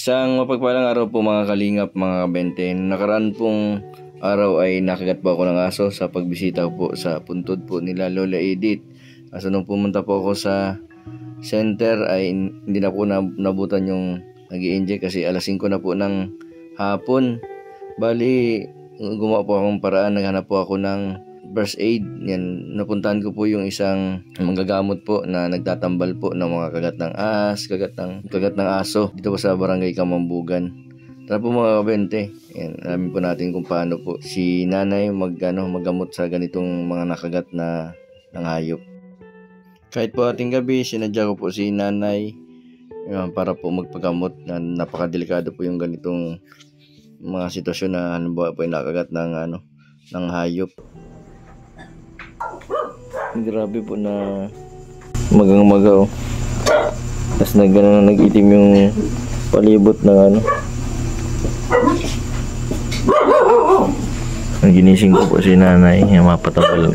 Isang mapagpalang araw po mga kalingap, mga kabente. Nakaraan pong araw ay nakagat po ako ng aso sa pagbisita po sa puntod po nila Lola Edith. Kaso nung pumunta po ako sa center ay hindi na po nabutan yung nag-i-inject kasi alas 5 na po ng hapon. Bali, gumawa po akong paraan, naghanap po ako ng first aid. Yan, napuntahan ko po yung isang manggagamot po na nagtatambal po ng mga kagat ng aso dito po sa barangay Kamambugan. Tara po mga kabente, yan, alamin po natin kung paano po si nanay maggamot sa ganitong mga nakagat na ng hayop. Kahit po ating gabi, sinadya ko po si nanay para po magpagamot. Napakadelikado po yung ganitong mga sitwasyon na halimbawa po yung nakagat ng hayop. Grabe po na magang-maga tapos nag-itim yung palibot ng ginising ko po si nanay yung mapatambal.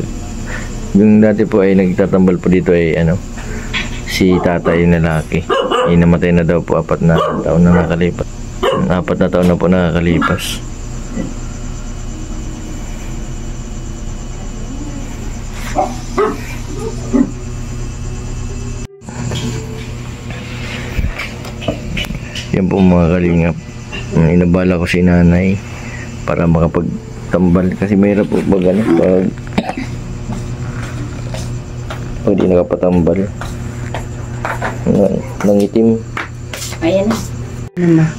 Yung dati po ay nagtatambal po dito ay si tatay na lalaki. Namatay na daw po 4 na taon na nakalipas. 4 na taon na po nakakalipas. Yan po mga kalingap, inabala ko si nanay para makapagtambal kasi mahirap po pag di nakapatambal nangitim. Ayan na.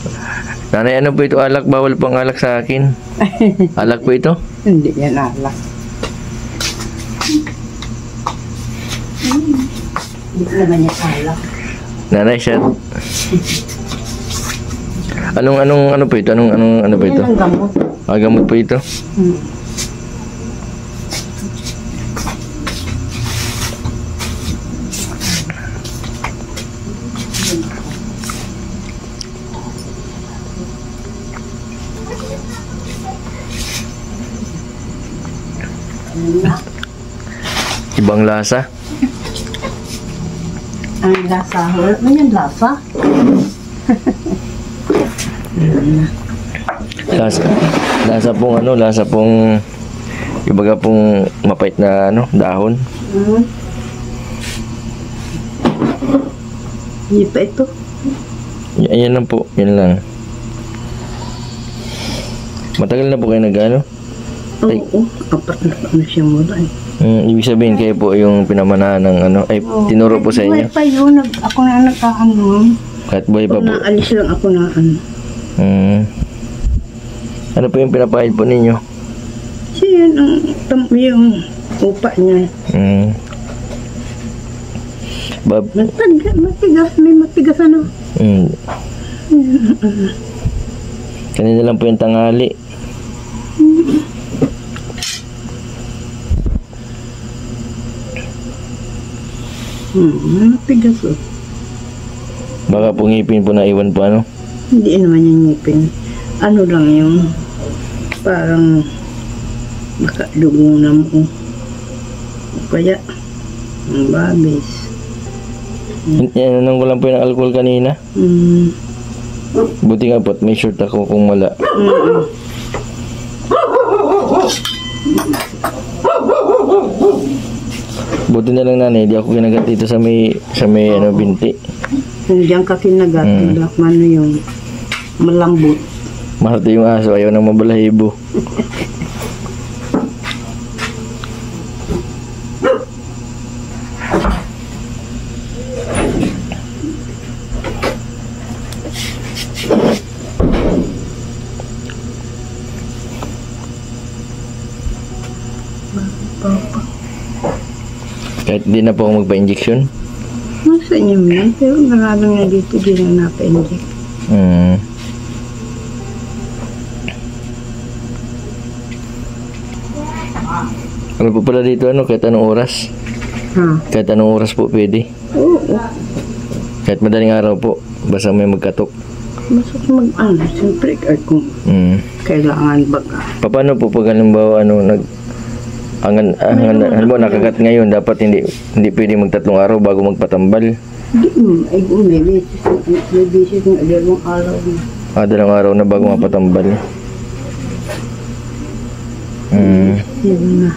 Nanay, ano po ito? Alak? Bawal pang alak sa akin. Alak po ito? Hindi yan alak. Hindi naman yan alak. Nanay, siya. Ano po ito? Ano po ito? Yan ang gamot. Gamot po ito? Ibang lasa? Ang lasa. Wala mo yung lasa. Lasa pong ibaga pong mapait na dahon. Hindi pa ito. Yan lang po, yan lang. Matagal na po kayo nag-ano? Oo, 4 na taon na siya mula Ibig sabihin kayo po yung pinamanahan ng tinuro po sa inyo? Buhay pa yun, ako na nagkaano. Kahit buhay pa po? Naalis lang ako na Ano po yung pinapahid po ninyo? Siya yung upa niya. Matigas, may matigas Kanina lang po yung tanghali. Matigas Baka po ngipin po naiwan po Hindi naman yung ngipin. Ano lang yung parang baka dugo na mo. O kaya ang babis. Nang walang po yung alcohol kanina. Buti nga po, may short ako kung wala. Buti na lang nanay, di ako kinagat dito sa may binti. Diyan ka kinagat, ano yung malambot. Mahati yung aso, ayaw nang mabalahibo. Kahit hindi na po ako magpa-injection? Nasa inyo yan, pero maraming na dito din na napa-inject. Ano po pala dito, kahit anong oras? Kahit anong oras po pwede? Oo. Kahit madaling araw po, basta may magkatok. Basta siyempre kung kailangan baga. Paano po pag halimbawa, halimbawa nakagat ngayon, dapat hindi pwede magtatlong araw bago magpatambal? Hindi mo, ay may beses ng dalawang araw na. Dalawang araw na bago mapatambal. Yan na.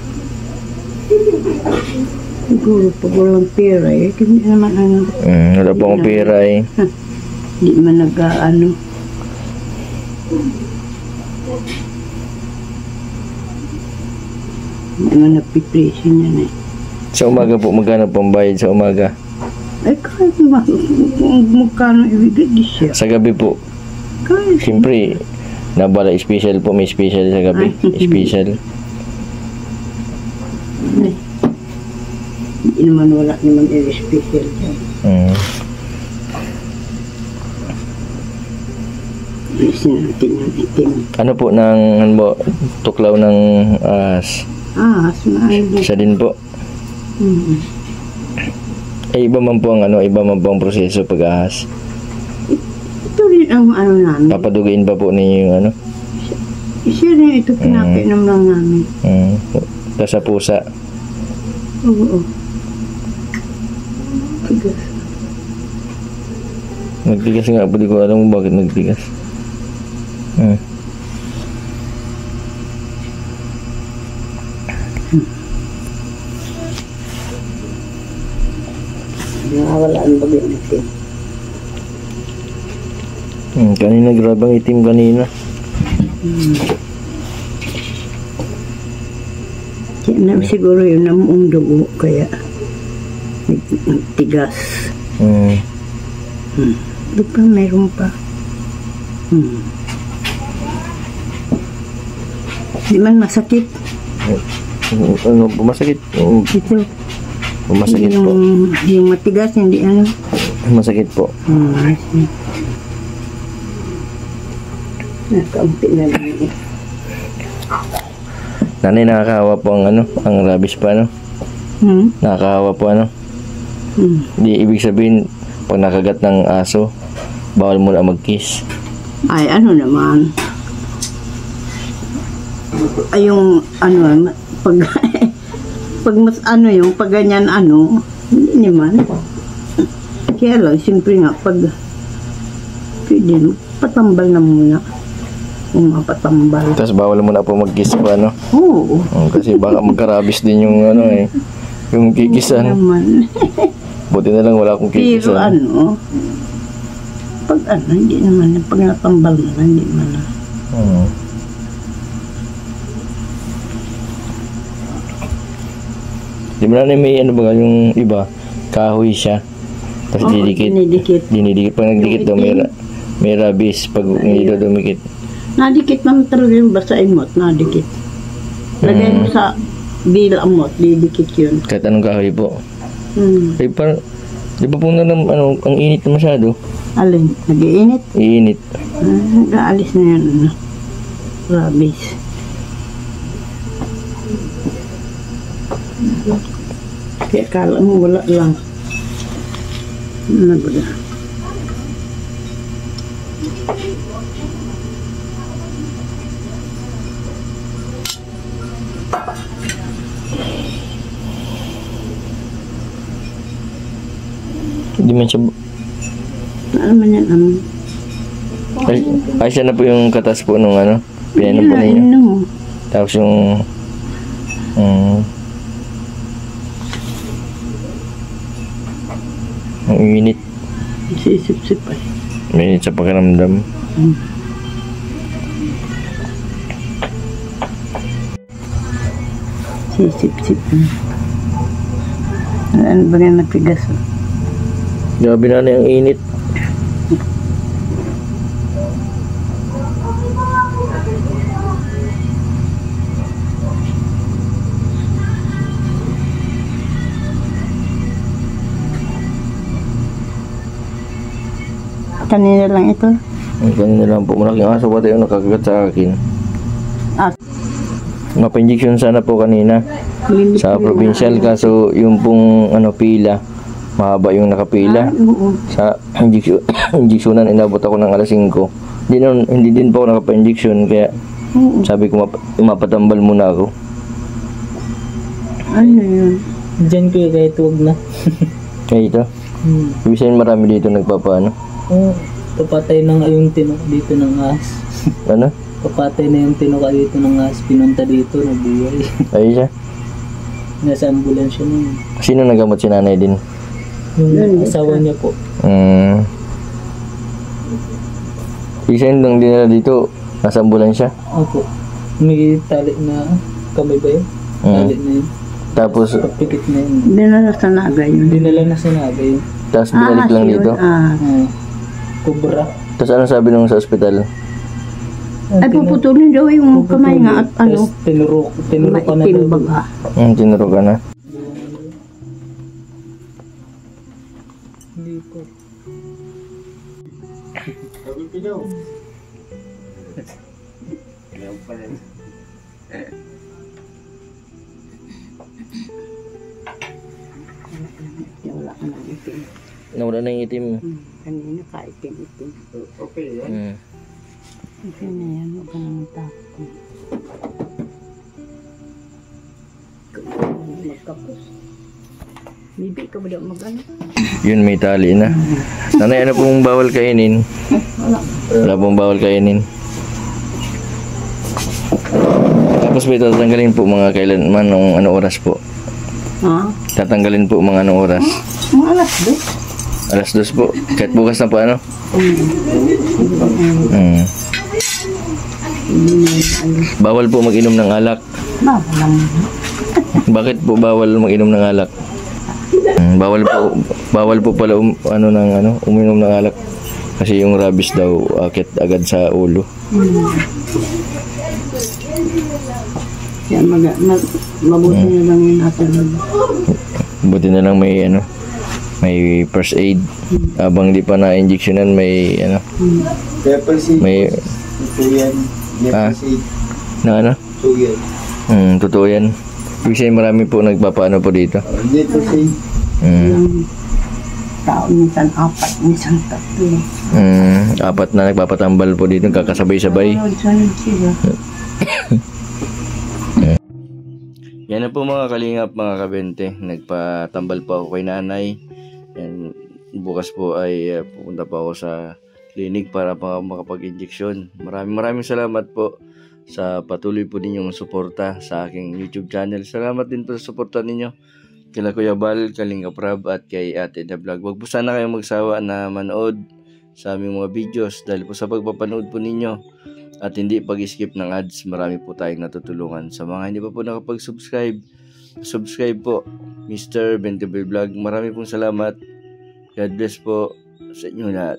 Siguro pag walang pera eh, hindi naman ano. Wala pa akong pera eh. Hindi man nag-ano. Hindi man napipresyon yan eh. Sa umaga po, magkano pang bayad sa umaga? Ay kahit magkano ibigay di siya. Sa gabi po, Kahit siyempre, nabala special po, may special sa gabi. Special. hindi naman wala naman i-special dyan. Alisin natin yung itim. Ano po tuklaw ng ahas? Sumali. Isa din po. Iba man po ang proseso pag-ahas. Ito rin ang ano namin. Papadugain pa po ninyo yung ano? Isa rin ito pinapainom lang namin. Tapos sa pusa. Oo. Tigas. Nagtigas nga po, di ko alam kung bakit nagtigas. Nakawalaan ba yung itim? Kanina grabe ang itim kanina. Kaya na siguro yun namuong dugo kaya nagtigas. Di pa mayroon pa. Di man masakit. Masakit? Ito. Masakit po. Yung matigas, hindi ano. Masakit po. Nakaunti na lang eh. Nanay, nakakahawa po ang rabies pa, Nakakahawa po, Di ibig sabihin, pag nakagat ng aso, bawal mo na mag-kiss. Ay, ano naman. Ay, yung, pag, pag mas pag ganyan, hindi naman. Kaya lang, siyempre nga, pag, pwede, patambal na muna. Kung mapatambal. Tapos bawal mo na po mag-kiss pa, Oo. Kasi baka magkarabis din yung, yung kikisan. Naman. Buti na lang wala akong Pero kikisan. pag hindi naman, pag natambal na, hindi naman. Di ba na may yung iba, kahoy siya. Tapos Dinidikit. Dinidikit. Pag nagdikit daw, may rabies pag hindi daw dumikit. Nadikit naman talaga yung basain mo at nadikit. Lagay mo sa bila mo at didikit yun. Kahit anong kahoy po. Eh, parang, di ba po ang init na masyado? Alin? Nag-iinit? Iinit. Nag-aalis na yan. Rabies. Kaya kala mo wala lang. Ano ba na? Hindi man siya... Ano man yan? Ay, siya na po yung katas po nung pinainom po ninyo. Tapos yung... ang init. Sisip-sip ay. May init sa pakiramdam. Sisip-sip. Ano ba nga nagpigas? Grabe na yung init. Kanina lang ito. Kanina lang po. Malaking aso pa tayo nakakagat sa akin. Mapa-injection sana po kanina sa provincial, kaso yung pong pila, mahaba yung nakapila. Sa injeksyonan, inabot ako ng alas 5. Hindi din po ako nakapa-injection, kaya sabi ko mapatambal muna ako. Ano yun? Diyan ko kahit huwag na. Kaya ito. Ibig sabihin marami dito nagpapaano. Oo. Papatay na nga yung tinuka dito ng ahas. Ano? Papatay na yung tinuka dito ng ahas. Pinunta dito, nabuhay. Ay siya. Nasa ambulansya na yun. Sino nagamot si nanay din? Yung asawa niya po. Ibig sabihin nung dinala dito, nasa ambulansya. Opo. May tali na kamay ba yun? Tali na yun. Tapos, Pagpikit na yun. Dinala sa naga yun. Dinala na sa naga yun. tapos binalik lang yun. dito. Kubra. Tapos anong sabi nung sa ospital? Ay, puputulin daw yung kamay nga at ano, Tapos tinuro ka na maitim daw. baga. Tinuro ka na. Hindi po. Wala ka nang itim. Nawala na yung itim. Kanina ka itim-itim. Okay yan. Okay na yan, huwag ka nang takot. Magkapos. Bibi ka ba daw mag-ano? Yun, may tali na. Nanay, ano pong bawal kainin? Wala pong bawal kainin. Tapos may tatanggalin po mga kailanman nung ano oras po. Ha? Tatanggalin po mga anong oras. Mga alas do. Alas 2 po. Kahit bukas na po ano. Bawal po mag-inom ng alak. Bawal lang. Bakit po bawal mag-inom ng alak? Bawal po pala uminom ng alak. Kasi yung rabies daw akit agad sa ulo. Kaya mabuti na lang yung natalog. Buti na lang may first aid. Habang di pa na-injectionan may Pepper seed. may Tuyan. Ah. Pepper seed. na ano? Tuyan. Totoo yan. Ibig sabihin marami po nagpapaano po dito. Pepper seed. Yung tao minsan 4, minsan 3. 4 na nagpapatambal po dito, kakasabay-sabay. Sila. Yan na po mga kalingap, mga kabente. Nagpatambal po ako kay nanay. And bukas po ay pupunta po ako sa clinic para makapag-injection. Maraming salamat po sa patuloy po ninyong suporta sa aking YouTube channel. Salamat din po sa suporta ninyo kila Kuya Bal, Kalingap Rab at kay Ate The Vlog. Huwag po sana kayong magsawa na manood sa aming mga videos dahil po sa pagpapanood po ninyo at hindi pag-skip ng ads, marami po tayong natutulungan. Sa mga hindi pa po nakapag-subscribe, subscribe po, Mr. Bentable Vlog. Marami pong salamat. God bless po sa inyo lahat.